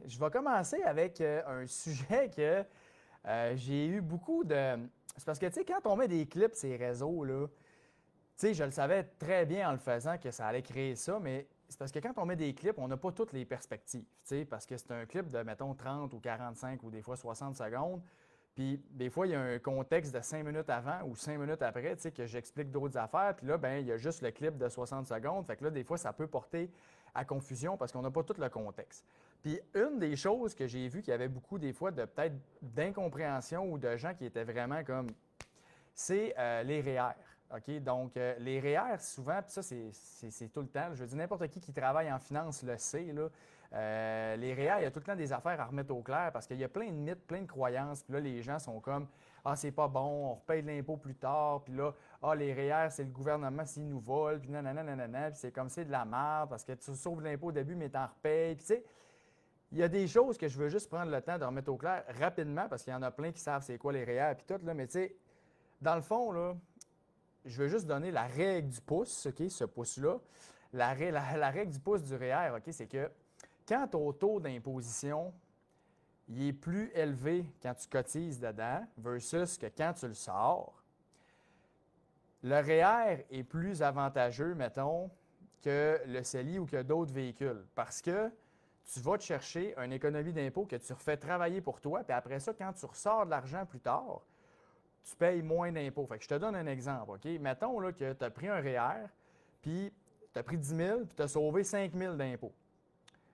Je vais commencer avec un sujet que j'ai eu beaucoup de. C'est parce que, tu sais, quand on met des clips sur les réseaux, là, tu sais, je le savais très bien en le faisant que ça allait créer ça, mais c'est parce que quand on met des clips, on n'a pas toutes les perspectives, tu sais, parce que c'est un clip de, mettons, 30 ou 45 ou des fois 60 secondes. Puis des fois, il y a un contexte de 5 minutes avant ou 5 minutes après, tu sais, que j'explique d'autres affaires. Puis là, ben, il y a juste le clip de 60 secondes. Fait que là, des fois, ça peut porter à confusion parce qu'on n'a pas tout le contexte. Puis une des choses que j'ai vu qu'il y avait beaucoup des fois de peut-être d'incompréhension ou de gens qui étaient vraiment comme c'est les REER. OK? Donc, les REER, souvent, puis ça, c'est tout le temps. Je veux dire, n'importe qui travaille en finance le sait. Là, les REER, il y a tout le temps des affaires à remettre au clair parce qu'il y a plein de mythes, plein de croyances. Puis là, les gens sont comme ah, c'est pas bon, on repaye de l'impôt plus tard. Puis là, ah, les REER, c'est le gouvernement s'il nous vole. Puis nanana, nanana. Puis c'est comme c'est de la merde parce que tu sauves l'impôt au début, mais t'en repayes. Puis tu sais, il y a des choses que je veux juste prendre le temps de remettre au clair rapidement parce qu'il y en a plein qui savent c'est quoi les REER. Puis tout, là, mais tu sais, dans le fond, là, je veux juste donner la règle du pouce, OK, ce pouce-là. La règle du pouce du REER, OK, c'est que quand ton taux d'imposition il est plus élevé quand tu cotises dedans versus que quand tu le sors, le REER est plus avantageux, mettons, que le CELI ou que d'autres véhicules parce que tu vas te chercher une économie d'impôt que tu refais travailler pour toi, puis après ça, quand tu ressors de l'argent plus tard, tu payes moins d'impôts. Fait que je te donne un exemple, OK? Mettons là, que tu as pris un REER, puis tu as pris 10 000, puis tu as sauvé 5 000 d'impôts.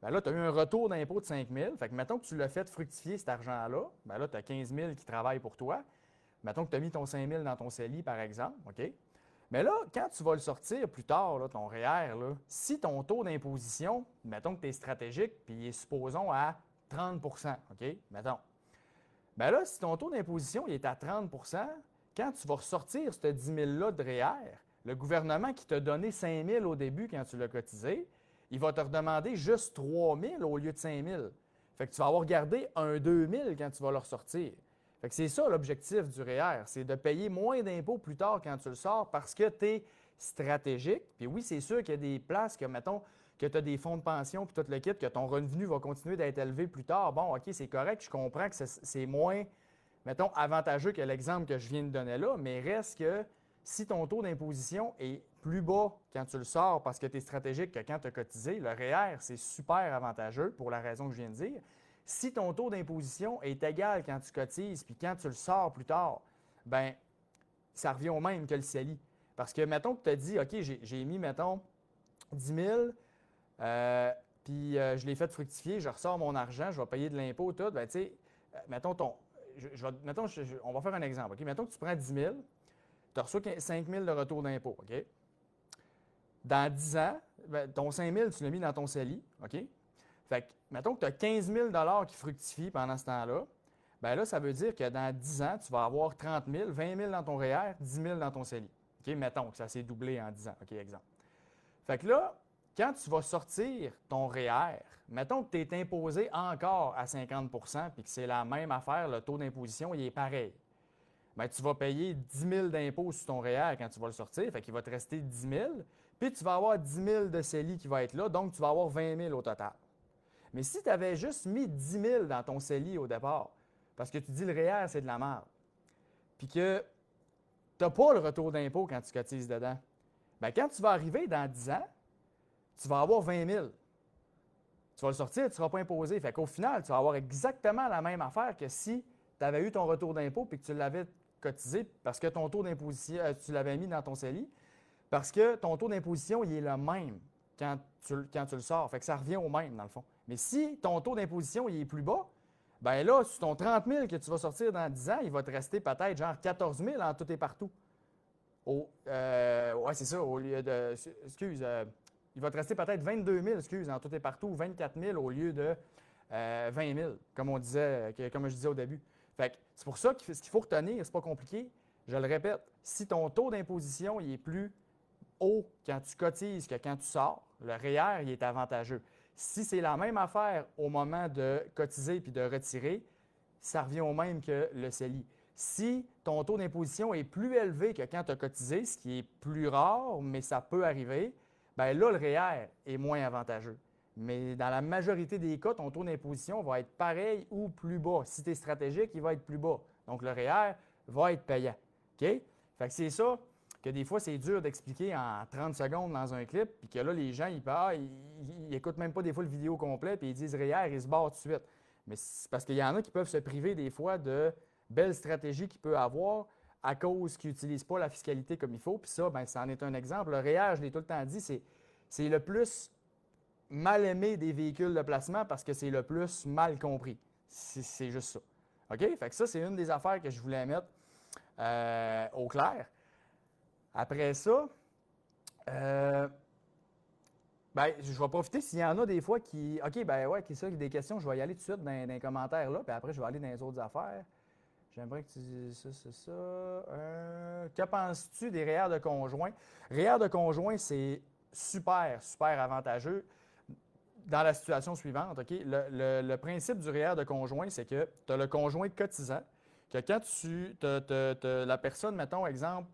Bien là, tu as eu un retour d'impôt de 5 000. Fait que mettons que tu l'as fait fructifier cet argent-là, bien là, tu as 15 000 qui travaillent pour toi. Mettons que tu as mis ton 5 000 dans ton CELI, par exemple, OK? Mais là, quand tu vas le sortir plus tard, là, ton REER, là, si ton taux d'imposition, mettons que tu es stratégique, puis il est supposons à 30 OK? Mettons. Bien là, si ton taux d'imposition il est à 30 quand tu vas ressortir ce 10 000-là de REER, le gouvernement qui t'a donné 5 000 au début quand tu l'as cotisé, il va te redemander juste 3 000 au lieu de 5 000. Fait que tu vas avoir gardé un 2 000 quand tu vas le ressortir. Fait que c'est ça l'objectif du REER, c'est de payer moins d'impôts plus tard quand tu le sors parce que tu es stratégique. Puis oui, c'est sûr qu'il y a des places que, mettons, que tu as des fonds de pension puis tout le kit, que ton revenu va continuer d'être élevé plus tard. Bon, OK, c'est correct, je comprends que c'est moins, mettons, avantageux que l'exemple que je viens de donner là, mais reste que si ton taux d'imposition est plus bas quand tu le sors parce que tu es stratégique que quand tu as cotisé, le REER, c'est super avantageux pour la raison que je viens de dire. Si ton taux d'imposition est égal quand tu cotises puis quand tu le sors plus tard, bien, ça revient au même que le CELI. Parce que, mettons que tu as dit, OK, j'ai mis, mettons, 10 000, puis je l'ai fait fructifier, je ressors mon argent, je vais payer de l'impôt, tout. Bien, tu sais, mettons, on va faire un exemple. OK? Mettons que tu prends 10 000, tu reçois 5 000 de retour d'impôt. OK? Dans 10 ans, ben, ton 5 000, tu l'as mis dans ton CELI. OK? Fait que, mettons que tu as 15 000 qui fructifient pendant ce temps-là. Bien là, ça veut dire que dans 10 ans, tu vas avoir 30 000, 20 000 dans ton REER, 10 000 dans ton CELI. OK? Mettons que ça s'est doublé en 10 ans. OK, exemple. Fait que là, quand tu vas sortir ton REER, mettons que tu es imposé encore à 50 puis que c'est la même affaire, le taux d'imposition, il est pareil. Bien, tu vas payer 10 000 d'impôts sur ton REER quand tu vas le sortir, fait qu'il va te rester 10 000, puis tu vas avoir 10 000 de CELI qui va être là, donc tu vas avoir 20 000 au total. Mais si tu avais juste mis 10 000 dans ton CELI au départ, parce que tu dis le REER, c'est de la merde, puis que tu n'as pas le retour d'impôt quand tu cotises dedans, bien, quand tu vas arriver dans 10 ans, tu vas avoir 20 000. Tu vas le sortir, tu ne seras pas imposé. Fait qu'au final, tu vas avoir exactement la même affaire que si tu avais eu ton retour d'impôt et que tu l'avais cotisé parce que ton taux d'imposition, tu l'avais mis dans ton CELI, parce que ton taux d'imposition, il est le même quand tu le sors. Fait que ça revient au même, dans le fond. Mais si ton taux d'imposition il est plus bas, bien là, sur ton 30 000 que tu vas sortir dans 10 ans, il va te rester peut-être genre 14 000 en tout et partout. Ouais, c'est ça, au lieu de. Excuse, il va te rester peut-être 22 000, excuse, en tout et partout, 24 000 au lieu de 20 000, comme je disais au début. Fait que c'est pour ça que ce qu'il faut retenir, c'est pas compliqué. Je le répète, si ton taux d'imposition il est plus haut quand tu cotises que quand tu sors, le REER il est avantageux. Si c'est la même affaire au moment de cotiser puis de retirer, ça revient au même que le CELI. Si ton taux d'imposition est plus élevé que quand tu as cotisé, ce qui est plus rare, mais ça peut arriver, bien là, le REER est moins avantageux. Mais dans la majorité des cas, ton taux d'imposition va être pareil ou plus bas. Si tu es stratégique, il va être plus bas. Donc, le REER va être payant. OK? Fait que c'est ça que des fois, c'est dur d'expliquer en 30 secondes dans un clip, puis que là, les gens, ils écoutent même pas des fois le vidéo complet, puis ils disent REER, ils se barrent tout de suite. Mais c'est parce qu'il y en a qui peuvent se priver des fois de belles stratégies qu'ils peuvent avoir à cause qu'ils n'utilisent pas la fiscalité comme il faut. Puis ça, bien, ça en est un exemple. Le REER, je l'ai tout le temps dit, c'est le plus mal aimé des véhicules de placement parce que c'est le plus mal compris. C'est juste ça. OK? Fait que ça, c'est une des affaires que je voulais mettre au clair. Après ça, ben, je vais profiter s'il y en a des fois qui. OK, ben ouais, qui ça, des questions, je vais y aller tout de suite dans les commentaires là, puis après, je vais aller dans les autres affaires. J'aimerais que tu dises ça, c'est ça. Que penses-tu des REER de conjoint? REER de conjoint, c'est super, super avantageux dans la situation suivante. OK? Le principe du REER de conjoint, c'est que tu as le conjoint cotisant, que quand la personne, mettons, exemple,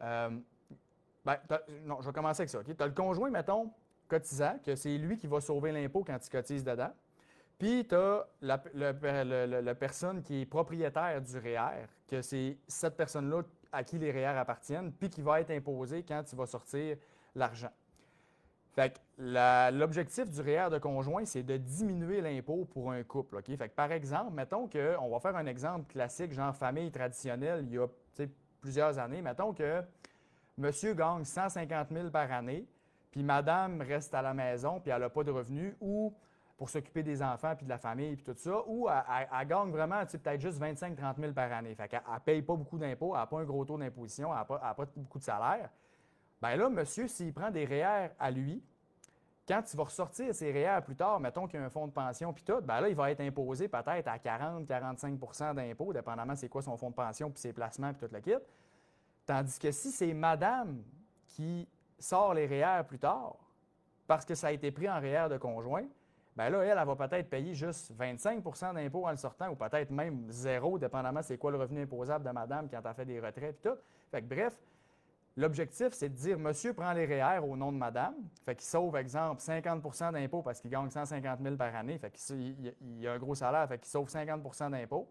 non, je vais commencer avec ça. OK? Tu as le conjoint, mettons, cotisant, que c'est lui qui va sauver l'impôt quand il cotise dedans. Puis, tu as la personne qui est propriétaire du REER, que c'est cette personne-là à qui les REER appartiennent, puis qui va être imposée quand tu vas sortir l'argent. Fait que l'objectif du REER de conjoint, c'est de diminuer l'impôt pour un couple. OK? Fait que par exemple, mettons qu'on va faire un exemple classique, genre famille traditionnelle, il y a plusieurs années. Mettons que monsieur gagne 150 000 par année, puis madame reste à la maison, puis elle n'a pas de revenus, ou pour s'occuper des enfants, puis de la famille, puis tout ça, ou elle gagne vraiment peut-être juste 25-30 000 par année. Fait qu'elle ne paye pas beaucoup d'impôts, elle n'a pas un gros taux d'imposition, elle n'a pas beaucoup de salaire. Bien là, monsieur, s'il prend des REER à lui, quand il va ressortir ses REER plus tard, mettons qu'il y a un fonds de pension puis tout, bien là, il va être imposé peut-être à 40-45 d'impôts, dépendamment c'est quoi son fonds de pension puis ses placements puis tout le kit. Tandis que si c'est madame qui sort les REER plus tard, parce que ça a été pris en REER de conjoint, bien là, elle va peut-être payer juste 25 d'impôts en le sortant ou peut-être même zéro, dépendamment c'est quoi le revenu imposable de madame quand elle fait des retraits puis tout. Fait que bref, l'objectif, c'est de dire monsieur prend les REER au nom de madame, fait qu'il sauve, exemple, 50 d'impôts parce qu'il gagne 150 000 par année, fait qu'il a un gros salaire, fait qu'il sauve 50 d'impôts.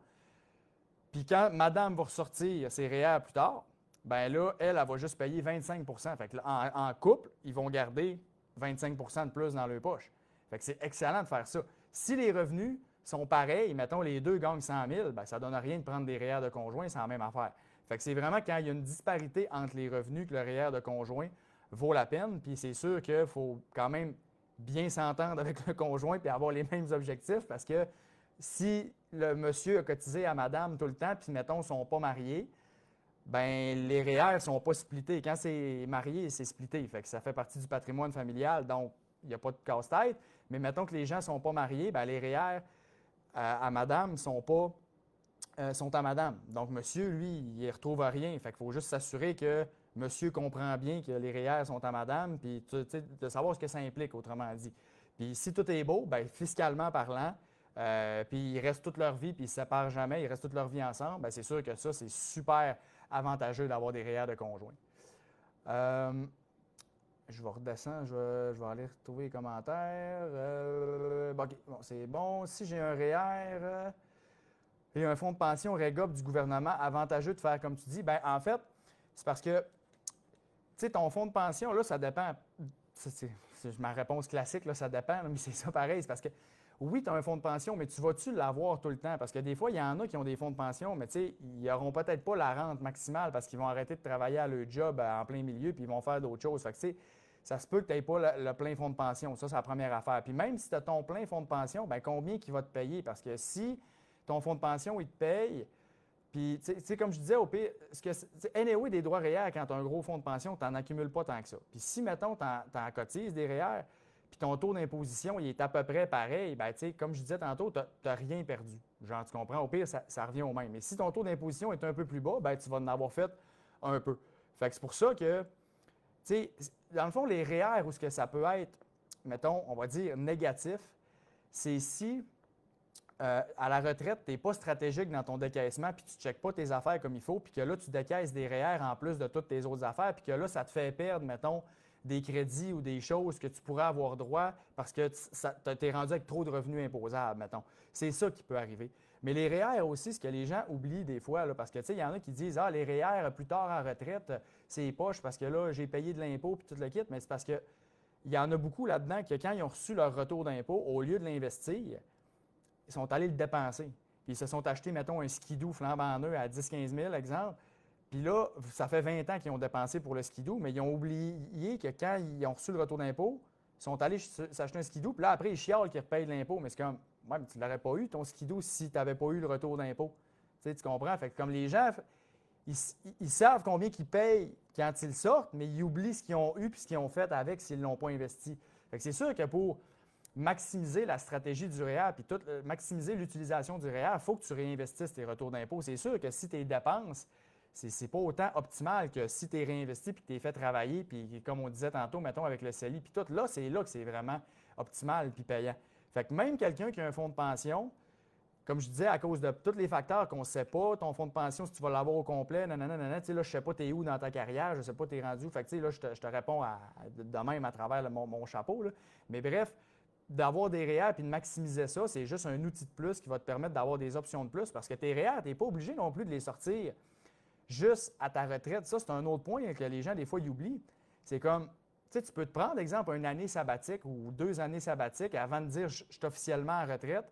Puis quand madame va ressortir ses REER plus tard, bien là, elle va juste payer 25 fait que là, en couple, ils vont garder 25 de plus dans leur poche. Fait que c'est excellent de faire ça. Si les revenus sont pareils, mettons les deux gagnent 100 000, bien, ça ne donne rien de prendre des REER de conjoint, c'est la même affaire. Fait que c'est vraiment quand il y a une disparité entre les revenus que le REER de conjoint vaut la peine. Puis c'est sûr qu'il faut quand même bien s'entendre avec le conjoint et avoir les mêmes objectifs parce que si le monsieur a cotisé à madame tout le temps, puis mettons, ils ne sont pas mariés, bien, les REER ne sont pas splittés. Quand c'est marié, c'est splitté. Fait que ça fait partie du patrimoine familial, donc il n'y a pas de casse-tête. Mais mettons que les gens ne sont pas mariés, bien, les REER à madame ne sont pas sont à madame. Donc, monsieur, lui, il ne retrouve rien. Fait qu'il faut juste s'assurer que monsieur comprend bien que les REER sont à madame, puis de savoir ce que ça implique, autrement dit. Puis si tout est beau, bien, fiscalement parlant, puis ils restent toute leur vie, puis ils ne se séparent jamais, ils restent toute leur vie ensemble, bien, c'est sûr que ça, c'est super avantageux d'avoir des REER de conjoint. Je vais redescendre, je vais aller retrouver les commentaires. OK, bon, c'est bon. Si j'ai un REER... et un fonds de pension REGOP du gouvernement, avantageux de faire comme tu dis, bien, en fait, c'est parce que, tu sais, ton fonds de pension, là, ça dépend. C'est ma réponse classique, là, ça dépend, là, mais c'est ça pareil. C'est parce que, oui, tu as un fonds de pension, mais tu vas-tu l'avoir tout le temps? Parce que des fois, il y en a qui ont des fonds de pension, mais tu sais, ils n'auront peut-être pas la rente maximale parce qu'ils vont arrêter de travailler à leur job en plein milieu puis ils vont faire d'autres choses. Fait que, tu sais, ça se peut que tu n'aies pas le plein fonds de pension. Ça, c'est la première affaire. Puis même si tu as ton plein fonds de pension, bien, combien il va te payer? Parce que si ton fonds de pension, il te paye. Puis, tu sais, comme je disais, au pire, anyway, des droits REER, quand tu as un gros fonds de pension, tu n'en accumules pas tant que ça. Puis, si, mettons, tu en cotises des REER, puis ton taux d'imposition, il est à peu près pareil, bien, tu sais, comme je disais tantôt, tu n'as rien perdu. Genre, tu comprends? Au pire, ça revient au même. Mais si ton taux d'imposition est un peu plus bas, bien, tu vas en avoir fait un peu. Fait que c'est pour ça que, tu sais, dans le fond, les REER, où ce que ça peut être, mettons, on va dire négatif, c'est si à la retraite, tu n'es pas stratégique dans ton décaissement, puis tu ne checkes pas tes affaires comme il faut, puis que là, tu décaisses des REER en plus de toutes tes autres affaires, puis que là, ça te fait perdre, mettons, des crédits ou des choses que tu pourrais avoir droit parce que tu es rendu avec trop de revenus imposables, mettons. C'est ça qui peut arriver. Mais les REER aussi, ce que les gens oublient des fois, là, parce que, tu sais, il y en a qui disent, ah, les REER, plus tard en retraite, c'est poche parce que là, j'ai payé de l'impôt puis tout le kit, mais c'est parce que il y en a beaucoup là-dedans que quand ils ont reçu leur retour d'impôt, au lieu de l'investir, ils sont allés le dépenser. Puis ils se sont achetés, mettons, un skidoo flambant neuf à 10-15 000, exemple. Puis là, ça fait 20 ans qu'ils ont dépensé pour le skidoo, mais ils ont oublié que quand ils ont reçu le retour d'impôt, ils sont allés s'acheter un skidoo, puis là, après, ils chialent qu'ils repayent de l'impôt. Mais c'est comme, ouais, mais tu ne l'aurais pas eu, ton skidoo, si tu n'avais pas eu le retour d'impôt. Tu sais, tu comprends? Fait que comme les gens, ils savent combien ils payent quand ils sortent, mais ils oublient ce qu'ils ont eu puis ce qu'ils ont fait avec s'ils ne l'ont pas investi. Fait que c'est sûr que pour maximiser la stratégie du REER puis maximiser l'utilisation du REER, il faut que tu réinvestisses tes retours d'impôt. C'est sûr que si tes dépenses, c'est pas autant optimal que si tu es réinvesti puis que tu es fait travailler, puis comme on disait tantôt, mettons avec le CELI, puis tout, là que c'est vraiment optimal puis payant. Fait que même quelqu'un qui a un fonds de pension, comme je disais, à cause de tous les facteurs qu'on ne sait pas, ton fonds de pension, si tu vas l'avoir au complet, nanana, tu sais, là, je ne sais pas t'es où dans ta carrière, je ne sais pas t'es rendu où. Fait que, tu sais, là, je te réponds de même à travers mon chapeau, là. Mais bref, d'avoir des REER et de maximiser ça, c'est juste un outil de plus qui va te permettre d'avoir des options de plus parce que tes REER, tu n'es pas obligé non plus de les sortir juste à ta retraite. Ça, c'est un autre point que les gens, des fois, ils oublient. C'est comme, tu sais, tu peux te prendre, exemple, une année sabbatique ou 2 années sabbatiques avant de dire je suis officiellement en retraite.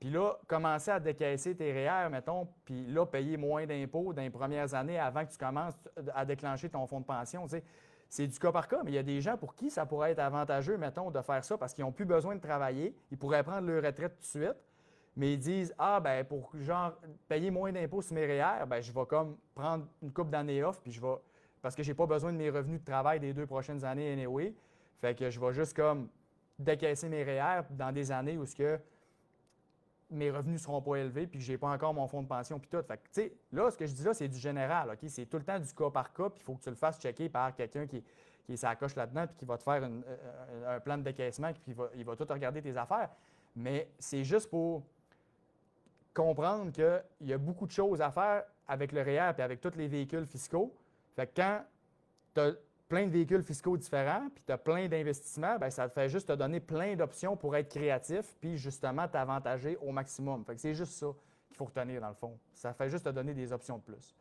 Puis là, commencer à décaisser tes REER, mettons, puis là, payer moins d'impôts dans les premières années avant que tu commences à déclencher ton fonds de pension. Tu sais. C'est du cas par cas, mais il y a des gens pour qui ça pourrait être avantageux, mettons, de faire ça parce qu'ils n'ont plus besoin de travailler. Ils pourraient prendre leur retraite tout de suite, mais ils disent ah, ben pour genre payer moins d'impôts sur mes REER, ben je vais comme prendre une couple d'années off, puis je vais. Parce que je n'ai pas besoin de mes revenus de travail des 2 prochaines années anyway. Fait que je vais juste comme décaisser mes REER dans des années où ce que mes revenus ne seront pas élevés puis que je n'ai pas encore mon fonds de pension puis tout. Fait que, tu sais, là, ce que je dis là, c'est du général, OK? C'est tout le temps du cas par cas, puis il faut que tu le fasses checker par quelqu'un qui s'accroche là-dedans puis qui va te faire un plan de décaissement puis il va tout regarder tes affaires. Mais c'est juste pour comprendre qu'il y a beaucoup de choses à faire avec le REER et avec tous les véhicules fiscaux. Fait que quand tu as plein de véhicules fiscaux différents, puis tu as plein d'investissements, bien, ça te fait juste te donner plein d'options pour être créatif, puis justement t'avantager au maximum. Fait que c'est juste ça qu'il faut retenir dans le fond. Ça fait juste te donner des options de plus.